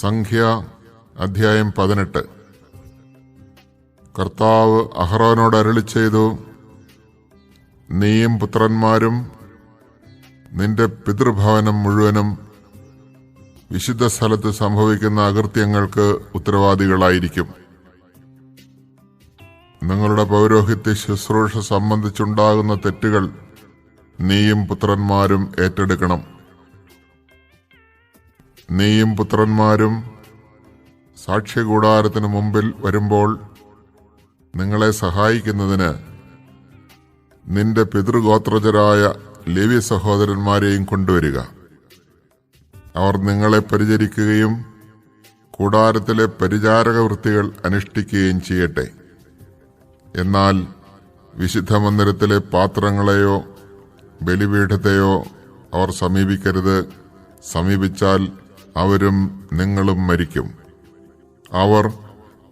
സംഖ്യ അധ്യായം 18. കർത്താവ് അഹ്റോനോട് അരുളിച്ചെയ്തു, നീയും പുത്രന്മാരും നിന്റെ പിതൃഭവനം മുഴുവനും വിശുദ്ധ സ്ഥലത്ത് സംഭവിക്കുന്ന അകൃത്യങ്ങൾക്ക് ഉത്തരവാദികളായിരിക്കും. നിങ്ങളുടെ പൗരോഹിത്യ ശുശ്രൂഷ സംബന്ധിച്ചുണ്ടാകുന്ന തെറ്റുകൾ നീയും പുത്രന്മാരും ഏറ്റെടുക്കണം. നീയും പുത്രന്മാരും സാക്ഷ്യകൂടാരത്തിനു മുമ്പിൽ വരുമ്പോൾ നിങ്ങളെ സഹായിക്കുന്നതിന് നിന്റെ പിതൃഗോത്രജരായ ലേവ്യ സഹോദരന്മാരെയും കൊണ്ടുവരിക. അവർ നിങ്ങളെ പരിചരിക്കുകയും കൂടാരത്തിലെ പരിചാരക വൃത്തികൾ അനുഷ്ഠിക്കുകയും ചെയ്യട്ടെ. എന്നാൽ വിശുദ്ധ മന്ദിരത്തിലെ പാത്രങ്ങളെയോ ബലിപീഠത്തെയോ അവർ സമീപിക്കരുത്. സമീപിച്ചാൽ അവരും നിങ്ങളും മരിക്കും. അവർ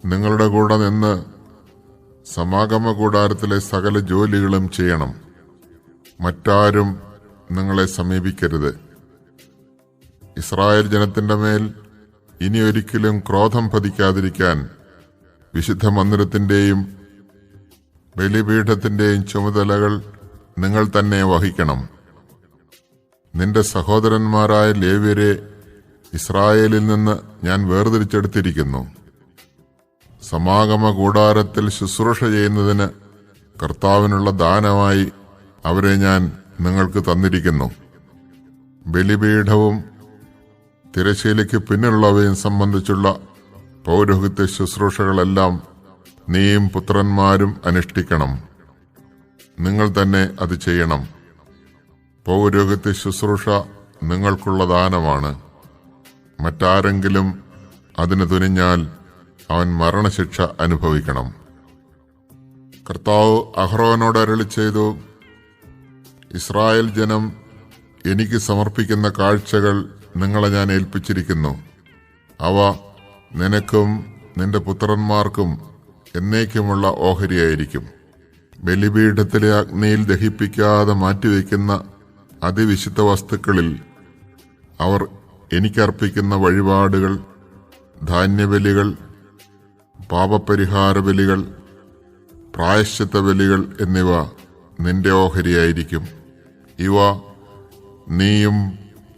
നിങ്ങളുടെ കൂടെ നിന്ന് സമാഗമ കൂടാരത്തിലെ സകല ജോലികളും ചെയ്യണം. മറ്റാരും നിങ്ങളെ സമീപിക്കരുത്. ഇസ്രായേൽ ജനത്തിന്റെ മേൽ ഇനി ഒരിക്കലും ക്രോധം പതിക്കാതിരിക്കാൻ വിശുദ്ധ മന്ദിരത്തിന്റെയും ബലിപീഠത്തിന്റെയും ചുമതലകൾ നിങ്ങൾ തന്നെ വഹിക്കണം. നിന്റെ സഹോദരന്മാരായ ലേവ്യരെ ഇസ്രായേലിൽ നിന്ന് ഞാൻ വേർതിരിച്ചെടുത്തിരിക്കുന്നു. സമാഗമ കൂടാരത്തിൽ ശുശ്രൂഷ ചെയ്യുന്നതിന് കർത്താവിനുള്ള ദാനമായി അവരെ ഞാൻ നിങ്ങൾക്ക് തന്നിരിക്കുന്നു. ബലിപീഠവും തിരശ്ശീലയ്ക്ക് പിന്നിലുള്ളവയും സംബന്ധിച്ചുള്ള പൗരോഹിത്യ ശുശ്രൂഷകളെല്ലാം നീയും പുത്രന്മാരും അനുഷ്ഠിക്കണം. നിങ്ങൾ തന്നെ അത് ചെയ്യണം. പൗരോഹിത്യ ശുശ്രൂഷ നിങ്ങൾക്കുള്ള ദാനമാണ്. മറ്റാരെങ്കിലും അതിന് തുനിഞ്ഞാൽ അവൻ മരണശിക്ഷ അനുഭവിക്കണം. കർത്താവ് അഹ്റോനോട് അരുളിച്ചെയ്തു, ഇസ്രായേൽ ജനം എനിക്ക് സമർപ്പിക്കുന്ന കാഴ്ചകൾ നിങ്ങളെ ഞാൻ ഏൽപ്പിച്ചിരിക്കുന്നു. അവ നിനക്കും നിന്റെ പുത്രന്മാർക്കും എന്നേക്കുമുള്ള ഓഹരിയായിരിക്കും. ബലിപീഠത്തിലെ അഗ്നിയിൽ ദഹിപ്പിക്കാതെ മാറ്റിവെക്കുന്ന അതിവിശുദ്ധ വസ്തുക്കളിൽ അവർ എനിക്കർപ്പിക്കുന്ന വഴിപാടുകൾ, ധാന്യബലികൾ, പാപപരിഹാര ബലികൾ, പ്രായശ്ചിത്ത ബലികൾ എന്നിവ നിന്റെ ഓഹരിയായിരിക്കും. ഇവ നീയും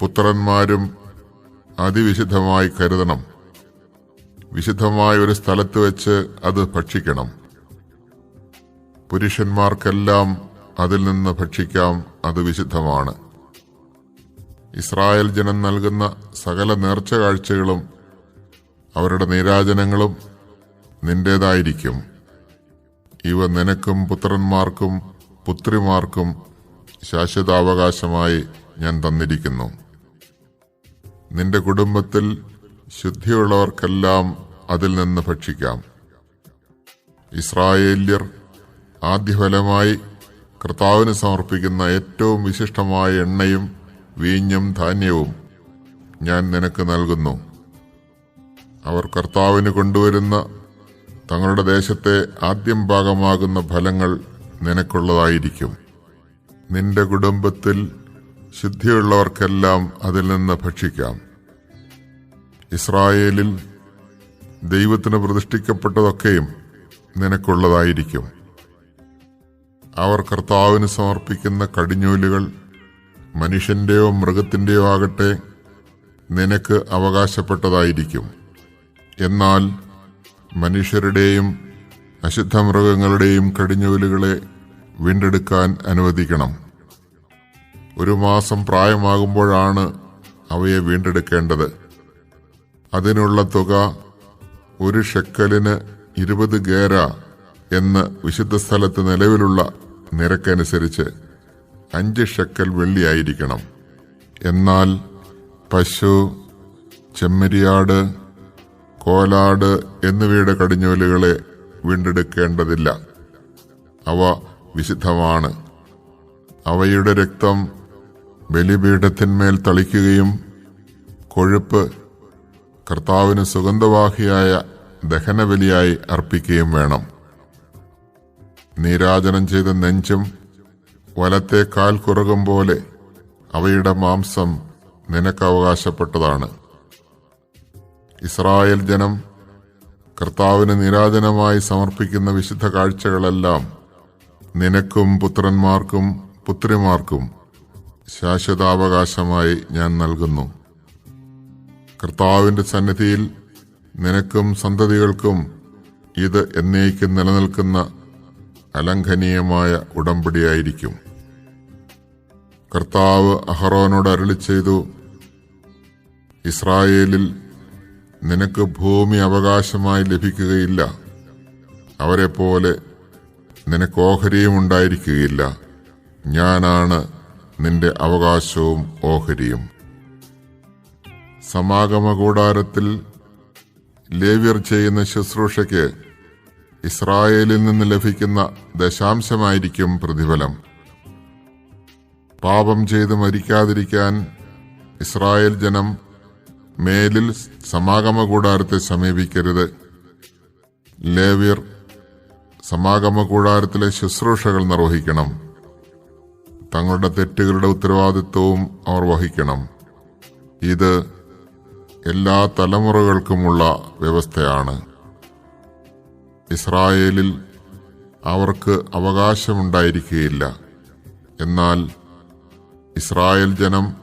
പുത്രന്മാരും അതിവിശുദ്ധമായി കരുതണം. വിശുദ്ധമായ ഒരു സ്ഥലത്ത് വെച്ച് അത് ഭക്ഷിക്കണം. പുരുഷന്മാർക്കെല്ലാം അതിൽ നിന്ന് ഭക്ഷിക്കാം. അത് വിശുദ്ധമാണ്. ഇസ്രായേൽ ജനം നൽകുന്ന സകല നേർച്ച കാഴ്ചകളും അവരുടെ നീരാജനങ്ങളും നിന്റേതായിരിക്കും. ഇവ നിനക്കും പുത്രന്മാർക്കും പുത്രിമാർക്കും ശാശ്വതാവകാശമായി ഞാൻ തന്നിരിക്കുന്നു. നിന്റെ കുടുംബത്തിൽ ശുദ്ധിയുള്ളവർക്കെല്ലാം അതിൽ നിന്ന് ഭക്ഷിക്കാം. ഇസ്രായേല്യർ ആദ്യഫലമായി കർത്താവിന് സമർപ്പിക്കുന്ന ഏറ്റവും വിശിഷ്ടമായ എണ്ണയും വീഞ്ഞും ധാന്യവും ഞാൻ നിനക്ക് നൽകുന്നു. അവർ കർത്താവിന് കൊണ്ടുവരുന്ന തങ്ങളുടെ ദേശത്തെ ആദ്യം ഭാഗമാകുന്ന ഫലങ്ങൾ നിനക്കുള്ളതായിരിക്കും. നിന്റെ കുടുംബത്തിൽ ശുദ്ധിയുള്ളവർക്കെല്ലാം അതിൽ നിന്ന് ഭക്ഷിക്കാം. ഇസ്രായേലിൽ ദൈവത്തിന് പ്രതിഷ്ഠിക്കപ്പെട്ടതൊക്കെയും നിനക്കുള്ളതായിരിക്കും. അവർ കർത്താവിന് സമർപ്പിക്കുന്ന കടിഞ്ഞൂലുകൾ മനുഷ്യന്റെയോ മൃഗത്തിന്റെയോ ആകട്ടെ നിനക്ക് അവകാശപ്പെട്ടതായിരിക്കും. എന്നാൽ മനുഷ്യരുടെയും അശുദ്ധ മൃഗങ്ങളുടെയും കടിഞ്ഞൂലുകളെ വീണ്ടെടുക്കാൻ അനുവദിക്കണം. 1 മാസം പ്രായമാകുമ്പോഴാണ് അവയെ വീണ്ടെടുക്കേണ്ടത്. അതിനുള്ള തുക 1 ഷെക്കലിന് 20 ഗേര എന്ന് വിശുദ്ധ സ്ഥലത്ത് നിലവിലുള്ള നിരക്കനുസരിച്ച് 5 ഷെക്കൽ വെള്ളിയായിരിക്കണം. എന്നാൽ പശു, ചെമ്മരിയാട്, കോലാട് എന്നിവയുടെ കടിഞ്ഞൂലുകളെ വീണ്ടെടുക്കേണ്ടതില്ല. അവ വിശുദ്ധമാണ്. അവയുടെ രക്തം ബലിപീഠത്തിന്മേൽ തളിക്കുകയും കൊഴുപ്പ് കർത്താവിന് സുഗന്ധവാഹിയായ ദഹനബലിയായി അർപ്പിക്കുകയും വേണം. നീരാജനം ചെയ്ത നെഞ്ചും വലത്തെ കാൽ കുറുകും പോലെ അവയുടെ മാംസം നിനക്ക് അവകാശപ്പെട്ടതാണ്. ഇസ്രായേൽ ജനം കർത്താവിന് നീരാജനമായി സമർപ്പിക്കുന്ന വിശുദ്ധ കാഴ്ചകളെല്ലാം നിനക്കും പുത്രന്മാർക്കും പുത്രിമാർക്കും ശാശ്വതാവകാശമായി ഞാൻ നൽകുന്നു. കർത്താവിന്റെ സന്നിധിയിൽ നിനക്കും സന്തതികൾക്കും ഇത് എന്നേക്കും നിലനിൽക്കുന്ന അലംഘനീയമായ ഉടമ്പടിയായിരിക്കും. കർത്താവ് അഹറോനോട് അരുളിച്ചെയ്തു, ഇസ്രായേലിൽ നിനക്ക് ഭൂമി അവകാശമായി ലഭിക്കുകയില്ല. അവരെപ്പോലെ നിനക്ക് ഓഹരിയും ഉണ്ടായിരിക്കുകയില്ല. ഞാനാണ് നിന്റെ അവകാശവും ഓഹരിയും. സമാഗമ കൂടാരത്തിൽ ലേവ്യർ ചെയ്യുന്ന ശുശ്രൂഷയ്ക്ക് ഇസ്രായേലിൽ നിന്ന് ലഭിക്കുന്ന ദശാംശമായിരിക്കും പ്രതിഫലം. പാപം ചെയ്ത് മരിക്കാതിരിക്കാൻ ഇസ്രായേൽ ജനം മേലിൽ സമാഗമ കൂടാരത്തെ സമീപിക്കരുത്. ലേവ്യർ സമാഗമ കൂടാരത്തിലെ ശുശ്രൂഷകൾ നിർവഹിക്കണം. തങ്ങളുടെ തെറ്റുകളുടെ ഉത്തരവാദിത്വവും അവർ വഹിക്കണം. ഇത് എല്ലാ തലമുറകൾക്കുമുള്ള വ്യവസ്ഥയാണ്. ഇസ്രായേലിൽ അവർക്ക് അവകാശമുണ്ടായിരിക്കുകയില്ല. എന്നാൽ ഇസ്രായേൽ ജനം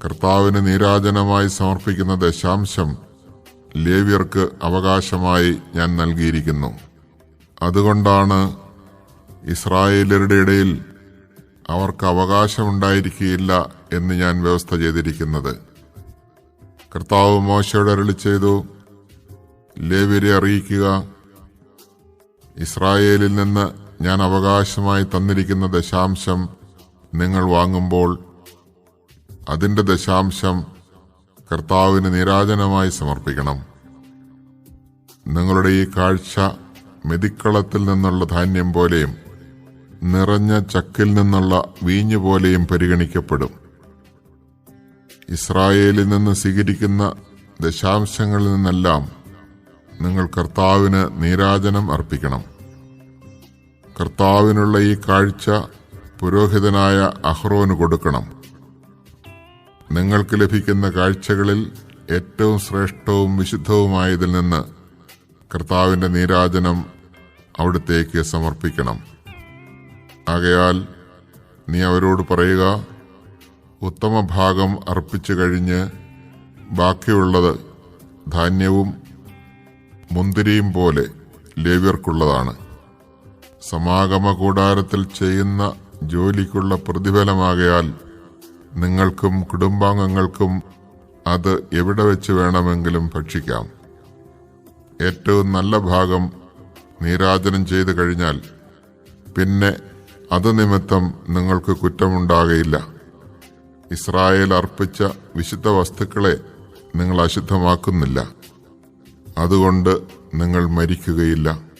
കർത്താവിന് നീരാജനമായി സമർപ്പിക്കുന്ന ദശാംശം ലേവ്യർക്ക് അവകാശമായി ഞാൻ നൽകിയിരിക്കുന്നു. അതുകൊണ്ടാണ് ഇസ്രായേലരുടെ ഇടയിൽ അവർക്ക് അവകാശമുണ്ടായിരിക്കുകയില്ല എന്ന് ഞാൻ വ്യവസ്ഥ ചെയ്തിരിക്കുന്നത്. കർത്താവ് മോശയോട് അരുളിച്ചെയ്തു, ലേവ്യരെ അറിയിക്കുക, ഇസ്രായേലിൽ നിന്ന് ഞാൻ അവകാശമായി തന്നിരിക്കുന്ന ദശാംശം നിങ്ങൾ വാങ്ങുമ്പോൾ അതിന്റെ ദശാംശം കർത്താവിന് നീരാജനമായി സമർപ്പിക്കണം. നിങ്ങളുടെ ഈ കാഴ്ച മെതിക്കളത്തിൽ നിന്നുള്ള ധാന്യം പോലെയും നിറഞ്ഞ ചക്കിൽ നിന്നുള്ള വീഞ്ഞു പോലെയും പരിഗണിക്കപ്പെടും. ഇസ്രായേലിൽ നിന്ന് സ്വീകരിക്കുന്ന ദശാംശങ്ങളിൽ നിന്നെല്ലാം നിങ്ങൾ കർത്താവിന് നീരാജനം അർപ്പിക്കണം. കർത്താവിനുള്ള ഈ കാഴ്ച പുരോഹിതനായ അഹ്റോന് കൊടുക്കണം. നിങ്ങൾക്ക് ലഭിക്കുന്ന കാഴ്ചകളിൽ ഏറ്റവും ശ്രേഷ്ഠവും വിശുദ്ധവുമായതിൽ നിന്ന് കർത്താവിന്റെ നീരാജനം അവിടുത്തേക്ക് സമർപ്പിക്കണം. ആകയാൽ നീ അവരോട് പറയുക, ഉത്തമ ഭാഗം അർപ്പിച്ചു കഴിഞ്ഞ് ബാക്കിയുള്ളത് ധാന്യവും മുന്തിരിയും പോലെ ലേവ്യർക്കുള്ളതാണ്. സമാഗമ കൂടാരത്തിൽ ചെയ്യുന്ന ജോലിക്കുള്ള പ്രതിഫലമാകയാൽ നിങ്ങൾക്കും കുടുംബാംഗങ്ങൾക്കും അത് എവിടെ വെച്ച് വേണമെങ്കിലും ഭക്ഷിക്കാം. ഏറ്റവും നല്ല ഭാഗം നീരാജനം ചെയ്തു കഴിഞ്ഞാൽ പിന്നെ അത് നിമിത്തം നിങ്ങൾക്ക് കുറ്റമുണ്ടാകയില്ല. ഇസ്രായേൽ അർപ്പിച്ച വിശുദ്ധ വസ്തുക്കളെ നിങ്ങൾ അശുദ്ധമാക്കുന്നില്ല. അതുകൊണ്ട് നിങ്ങൾ മരിക്കുകയില്ല.